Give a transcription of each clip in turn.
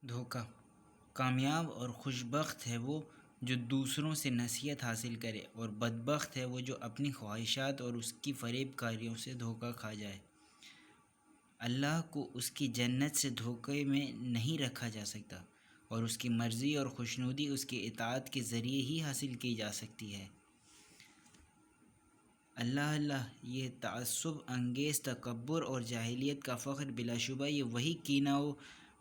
دھوکہ کامیاب اور خوشبخت ہے وہ جو دوسروں سے نصیحت حاصل کرے، اور بدبخت ہے وہ جو اپنی خواہشات اور اس کی فریب کاریوں سے دھوکہ کھا جائے۔ اللہ کو اس کی جنت سے دھوکے میں نہیں رکھا جا سکتا، اور اس کی مرضی اور خوشنودی اس کی اطاعت کے ذریعے ہی حاصل کی جا سکتی ہے۔ اللہ یہ تعصب انگیز تکبر اور جاہلیت کا فخر، بلا شبہ یہ وہی کینہ و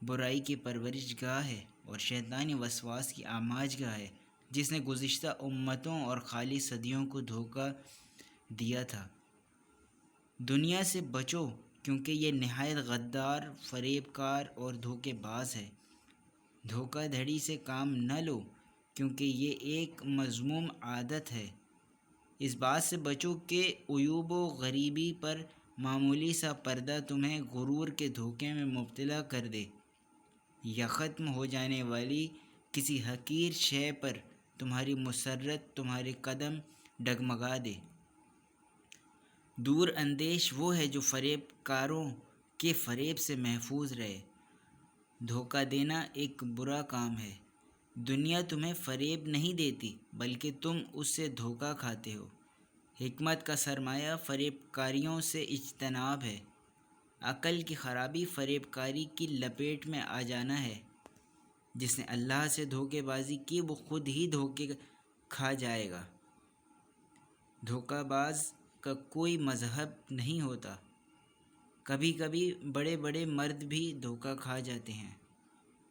برائی کی پرورش گاہ ہے اور شیطانی وسواس کی آماج گاہ ہے، جس نے گزشتہ امتوں اور خالی صدیوں کو دھوکہ دیا تھا۔ دنیا سے بچو، کیونکہ یہ نہایت غدار، فریب کار اور دھوکے باز ہے۔ دھوکہ دھڑی سے کام نہ لو، کیونکہ یہ ایک مذموم عادت ہے۔ اس بات سے بچو کہ عیوب و غریبی پر معمولی سا پردہ تمہیں غرور کے دھوکے میں مبتلا کر دے، یا ختم ہو جانے والی کسی حقیر شے پر تمہاری مسرت تمہارے قدم ڈگمگا دے۔ دور اندیش وہ ہے جو فریب کاروں کے فریب سے محفوظ رہے۔ دھوکہ دینا ایک برا کام ہے۔ دنیا تمہیں فریب نہیں دیتی، بلکہ تم اس سے دھوکہ کھاتے ہو۔ حکمت کا سرمایہ فریب کاریوں سے اجتناب ہے۔ عقل کی خرابی فریب کاری کی لپیٹ میں آ جانا ہے۔ جس نے اللہ سے دھوکے بازی کی وہ خود ہی دھوکے کھا جائے گا۔ دھوکہ باز کا کوئی مذہب نہیں ہوتا۔ کبھی کبھی بڑے بڑے مرد بھی دھوکہ کھا جاتے ہیں۔